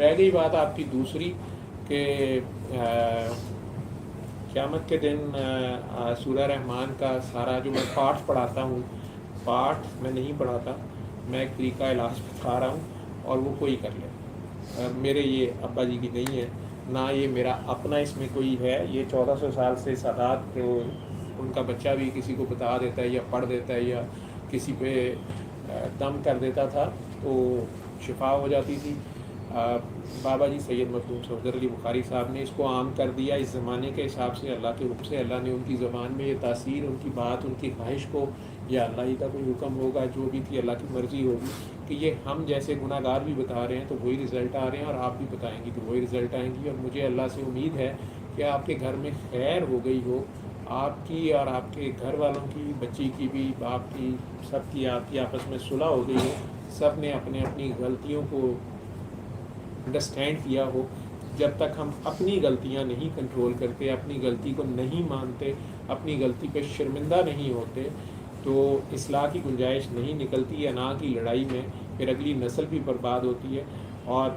رہ گئی بات آپ کی دوسری کہ قیامت کے دن سورہ رحمان کا سارا جو میں پارٹ پڑھاتا ہوں، پارٹ میں نہیں پڑھاتا، میں ایک طریقہ علاج بتا رہا ہوں اور وہ کوئی کر لے. میرے یہ ابا جی کی نہیں ہے، نہ یہ میرا اپنا اس میں کوئی ہے. یہ 1400 سال سے سادات کو ان کا بچہ بھی کسی کو بتا دیتا ہے یا پڑھ دیتا ہے یا کسی پہ دم کر دیتا تھا تو شفا ہو جاتی تھی. بابا جی سید مخدوم صفدر علی بخاری صاحب نے اس کو عام کر دیا اس زمانے کے حساب سے. اللہ کے حکم سے اللہ نے ان کی زبان میں یہ تاثیر، ان کی بات، ان کی خواہش کو، یا اللہ ہی کا کوئی حکم ہوگا، جو بھی تھی اللہ کی مرضی ہوگی کہ یہ ہم جیسے گناہ گار بھی بتا رہے ہیں تو وہی رزلٹ آ رہے ہیں، اور آپ بھی بتائیں گی تو وہی رزلٹ آئیں گی. اور مجھے اللہ سے امید ہے کہ آپ کے گھر میں خیر ہو گئی ہو، آپ کی اور آپ کے گھر والوں کی، بچی کی بھی، باپ کی، سب کی، آپ کی آپس میں صلح ہو گئی ہو، سب نے اپنے اپنی غلطیوں کو انڈرسٹینڈ کیا ہو. جب تک ہم اپنی غلطیاں نہیں کنٹرول کرتے، اپنی غلطی کو نہیں مانتے، اپنی غلطی پہ شرمندہ نہیں ہوتے، تو اصلاح کی گنجائش نہیں نکلتی. انا کی لڑائی میں پھر اگلی نسل بھی برباد ہوتی ہے اور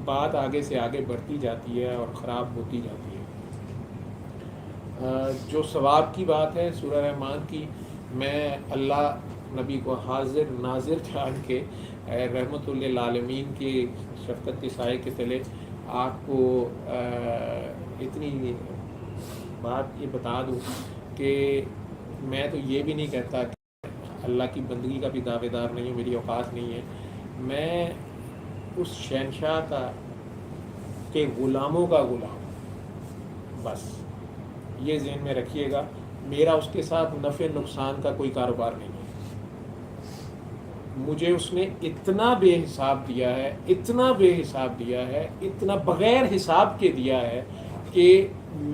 بات آگے سے آگے بڑھتی جاتی ہے اور خراب ہوتی جاتی ہے. جو ثواب کی بات ہے سورہ رحمان کی، میں اللہ نبی کو حاضر ناظر جان کے رحمت للعالمین کی شفقت کے سائے کے تلے آپ کو اتنی بات یہ بتا دوں کہ میں تو یہ بھی نہیں کہتا کہ اللہ کی بندگی کا بھی دعوے دار نہیں ہوں، میری اوقات نہیں ہے. میں اس شہنشاہ کا کے غلاموں کا غلام، بس یہ ذہن میں رکھیے گا. میرا اس کے ساتھ نفع نقصان کا کوئی کاروبار نہیں ہے. مجھے اس نے اتنا بے حساب دیا ہے، اتنا بے حساب دیا ہے، اتنا بغیر حساب کے دیا ہے کہ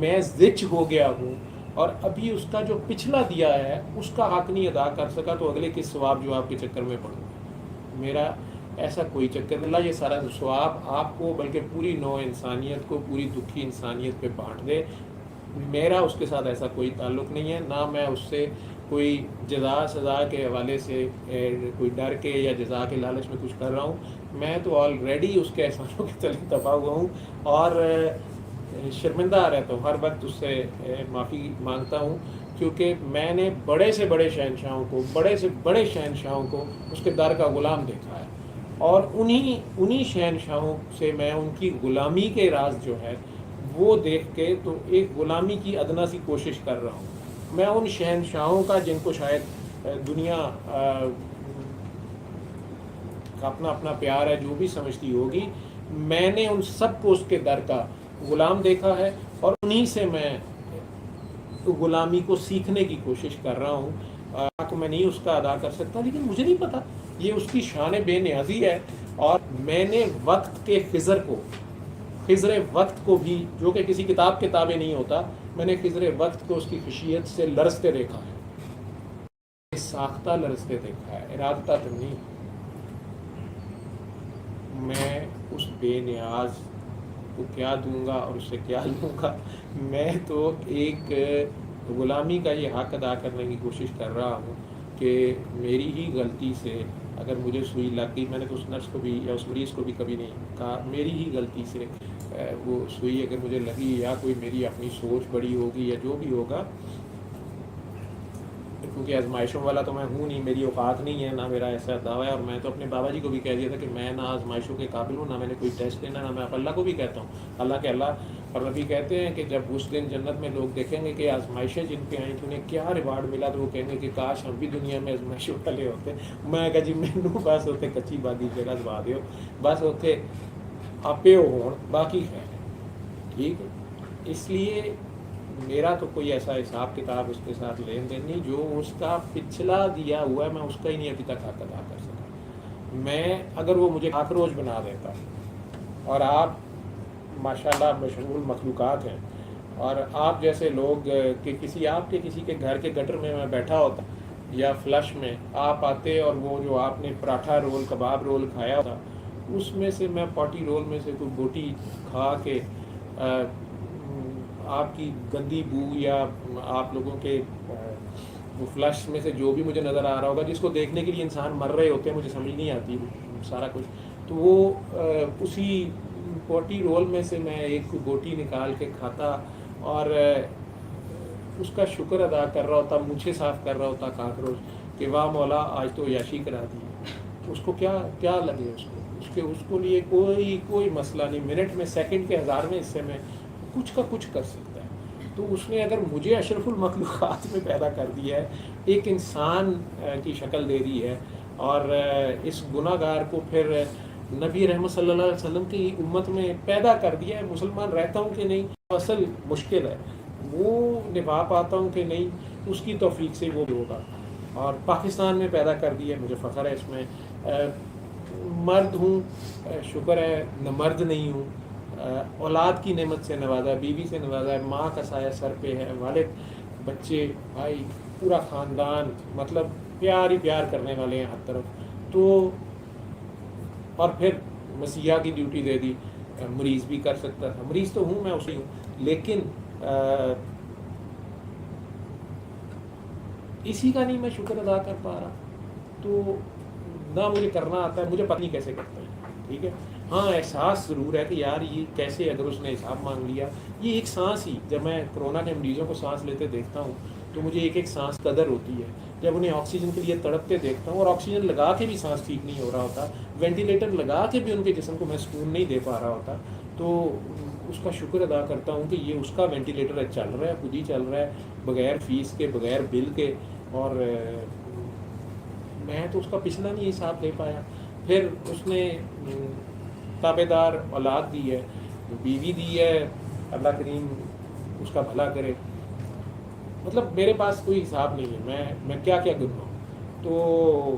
میں زچ ہو گیا ہوں. اور ابھی اس کا جو پچھلا دیا ہے اس کا حق نہیں ادا کر سکا تو اگلے کے ثواب جو آپ کے چکر میں پڑوں گا. میرا ایسا کوئی چکر نہیں. اللہ یہ سارا ثواب آپ کو بلکہ پوری نوع انسانیت کو، پوری دکھی انسانیت پہ بانٹ دے. میرا اس کے ساتھ ایسا کوئی تعلق نہیں ہے، نہ میں اس سے کوئی جزا سزا کے حوالے سے کوئی ڈر کے یا جزا کے لالچ میں کچھ کر رہا ہوں. میں تو آلریڈی اس کے احسانوں کے تلے دبا ہوا ہوں اور شرمندہ رہتا ہوں. ہر وقت اس سے معافی مانگتا ہوں کیونکہ میں نے بڑے سے بڑے شہنشاہوں کو، بڑے سے بڑے شہنشاہوں کو اس کے در کا غلام دیکھا ہے، اور انہی شہنشاہوں سے میں ان کی غلامی کے راز جو ہے وہ دیکھ کے تو ایک غلامی کی ادنا سی کوشش کر رہا ہوں. میں ان شہنشاہوں کا جن کو شاید دنیا کا اپنا اپنا پیار ہے جو بھی سمجھتی ہوگی، میں نے ان سب کو اس کے در کا غلام دیکھا ہے اور انہی سے میں غلامی کو سیکھنے کی کوشش کر رہا ہوں. حق میں نہیں اس کا ادا کر سکتا، لیکن مجھے نہیں پتا، یہ اس کی شان بے نیازی ہے. اور میں نے وقت کے خضر وقت کو بھی، جو کہ کسی کتاب کے تابع نہیں ہوتا، میں نے خضر وقت کو اس کی خشیت سے لرزتے دیکھا ہے، ساختہ لرزتے دیکھا ہے، ارادتہ تو نہیں. میں اس بے نیاز کو کیا دوں گا اور اس سے کیا لوں گا؟ میں تو ایک غلامی کا یہ حق ادا کرنے کی کوشش کر رہا ہوں کہ میری ہی غلطی سے اگر مجھے سوئی لگ گئی، میں نے تو اس نرس کو بھی یا اس مریض کو بھی کبھی نہیں کہا، میری ہی غلطی سے وہ سوئی اگر مجھے لگی یا کوئی میری اپنی سوچ بڑی ہوگی یا جو بھی ہوگا، کیونکہ آزمائشوں والا تو میں ہوں نہیں، میری اوقات نہیں ہے، نہ میرا ایسا دعویٰ ہے. اور میں تو اپنے بابا جی کو بھی کہہ دیا تھا کہ میں نہ آزمائشوں کے قابل ہوں، نہ میں نے کوئی ٹیسٹ دینا، نہ میں اللہ کو بھی کہتا ہوں. اللہ اور نبی کہتے ہیں کہ جب اس دن جنت میں لوگ دیکھیں گے کہ آزمائشیں جن پہ آئیں تو انہیں کیا ریوارڈ ملا، تو وہ کہیں گے کہ کاش ہم بھی دنیا میں آزمائشوں والے ہوتے. میں کہا جی مینوں بس اتنے کچی باغی جگہ دوا دیو، بس اتنے آپے ہو باقی ہے ٹھیک ہے. اس لیے میرا تو کوئی ایسا حساب کتاب اس کے ساتھ لین دین نہیں. جو اس کا پچھلا دیا ہوا ہے میں اس کا ہی نہیں ابھی تک حق ادا کر سکا. میں اگر وہ مجھے آکروش بنا دیتا، اور آپ ماشاءاللہ مشغول مخلوقات ہیں، اور آپ جیسے لوگ کہ آپ کے کسی کے گھر کے گٹر میں بیٹھا ہوتا یا فلش میں آپ آتے اور وہ جو آپ نے پراٹھا رول، کباب رول کھایا ہوتا، اس میں سے میں پاٹی رول میں سے کوئی بوٹی کھا کے آپ کی گندی بو یا آپ لوگوں کے وہ فلش میں سے جو بھی مجھے نظر آ رہا ہوگا، جس کو دیکھنے کے لیے انسان مر رہے ہوتے ہیں، مجھے سمجھ نہیں آتی سارا کچھ، تو وہ اسی پوٹی رول میں سے میں ایک گوٹی نکال کے کھاتا اور اس کا شکر ادا کر رہا ہوتا، مجھے صاف کر رہا ہوتا کاکروچ کہ واہ مولا آج تو عیاشی کرا دی. اس کو کیا لگے، اس کو لیے کوئی مسئلہ نہیں، منٹ میں سیکنڈ کے 1000ویں حصے میں کچھ کا کچھ کر سکتا ہے. تو اس نے اگر مجھے اشرف المخلوقات میں پیدا کر دیا ہے، ایک انسان کی شکل دے دی ہے، اور اس گناہ گار کو پھر نبی رحمت صلی اللہ علیہ وسلم کی امت میں پیدا کر دیا ہے. مسلمان رہتا ہوں کہ نہیں، اصل مشکل ہے، وہ نبھا پاتا ہوں کہ نہیں، اس کی توفیق سے وہ ہوگا. اور پاکستان میں پیدا کر دیا ہے، مجھے فخر ہے اس میں. مرد ہوں، شکر ہے، نہ مرد نہیں ہوں. اولاد کی نعمت سے نوازا، بیوی سے نوازا ہے، ماں کا سایہ سر پہ ہے، والد، بچے، بھائی، پورا خاندان، مطلب پیار ہی پیار کرنے والے ہیں ہر طرف. تو اور پھر مسیحا کی ڈیوٹی دے دی، مریض بھی کر سکتا تھا. مریض تو ہوں میں اسی ہوں، لیکن اسی کا نہیں میں شکر ادا کر پا رہا. تو نہ مجھے کرنا آتا ہے، مجھے پتہ نہیں کیسے کرتا ہے. ٹھیک ہے، ہاں احساس ضرور ہے کہ یار یہ کیسے، اگر اس نے حساب مانگ لیا. یہ ایک سانس ہی، جب میں کرونا کے مریضوں کو سانس لیتے دیکھتا ہوں تو مجھے ایک سانس قدر ہوتی ہے. جب انہیں آکسیجن کے لیے تڑپتے دیکھتا ہوں، اور آکسیجن لگا کے بھی سانس ٹھیک نہیں ہو رہا ہوتا، وینٹیلیٹر لگا کے بھی ان کے جسم کو میں سکون نہیں دے پا رہا ہوتا، تو اس کا شکر ادا کرتا ہوں کہ یہ اس کا وینٹیلیٹر چل رہا ہے، خود ہی چل رہا ہے، بغیر فیس کے، بغیر بل کے. اور میں تو اس کا پچھلا نہیں حساب دے پایا. پھر اس نے تابع دار اولاد دی ہے، بیوی دی ہے، اللہ کریم اس کا بھلا کرے. مطلب میرے پاس کوئی حساب نہیں ہے، میں کیا گنوا ہوں. تو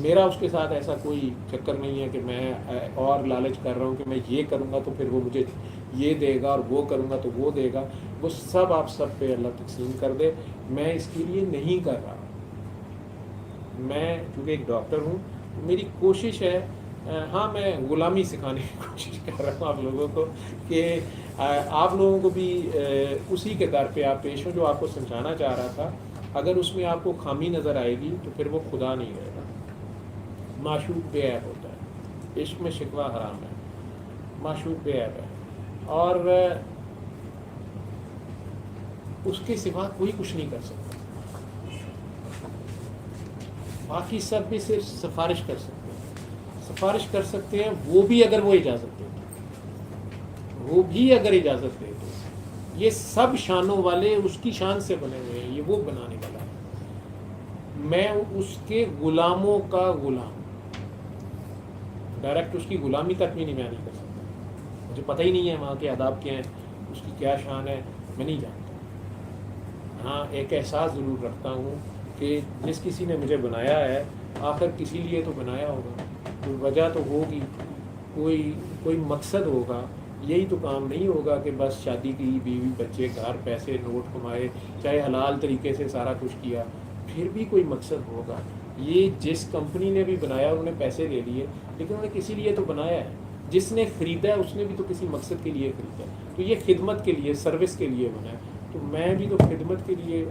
میرا اس کے ساتھ ایسا کوئی چکر نہیں ہے کہ میں اور لالچ کر رہا ہوں کہ میں یہ کروں گا تو پھر وہ مجھے یہ دے گا، اور وہ کروں گا تو وہ دے گا. وہ سب آپ سب پہ اللہ تقسیم کر دے. میں اس کے لیے نہیں کر رہا. میں چونکہ ایک ڈاکٹر ہوں، میری کوشش ہے، ہاں میں غلامی سکھانے کی کوشش کر رہا ہوں آپ لوگوں کو، کہ آپ لوگوں کو بھی اسی کے در پہ آپ پیش ہوں جو آپ کو سمجھانا چاہ رہا تھا. اگر اس میں آپ کو خامی نظر آئے گی تو پھر وہ خدا نہیں رہے گا. معشوق بے عیب ہوتا ہے، عشق میں شکوہ حرام ہے، معشوق بے عیب ہے، اور اس کے سوا کوئی کچھ نہیں کر سکتا. باقی سب بھی صرف سفارش کر سکتے ہیں، سفارش کر سکتے ہیں، وہ بھی اگر وہ اجازت دے تو، وہ بھی اگر اجازت دے تو. یہ سب شانوں والے اس کی شان سے بنے ہوئے ہیں، یہ وہ بنانے والا ہے. میں اس کے غلاموں کا غلام، ڈائریکٹ اس کی غلامی تک بھی نہیں، میں نہیں کر سکتا. مجھے پتہ ہی نہیں ہے وہاں کے آداب کیا ہیں، اس کی کیا شان ہے، میں نہیں جانتا. ہاں ایک احساس ضرور رکھتا ہوں کہ جس کسی نے مجھے بنایا ہے، آخر کسی لیے تو بنایا ہوگا، کوئی وجہ تو ہوگی، کوئی مقصد ہوگا. یہی تو کام نہیں ہوگا کہ بس شادی کی، بیوی بچے، گھر، پیسے، نوٹ کمائے، چاہے حلال طریقے سے سارا کچھ کیا، پھر بھی کوئی مقصد ہوگا. یہ جس کمپنی نے بھی بنایا انہوں نے پیسے لے لیے، لیکن انہوں نے کسی لیے تو بنایا ہے. جس نے خریدا ہے اس نے بھی تو کسی مقصد کے لیے خریدا ہے. تو یہ خدمت کے لیے، سروس کے لیے بنا ہے. تو میں بھی تو خدمت کے لیے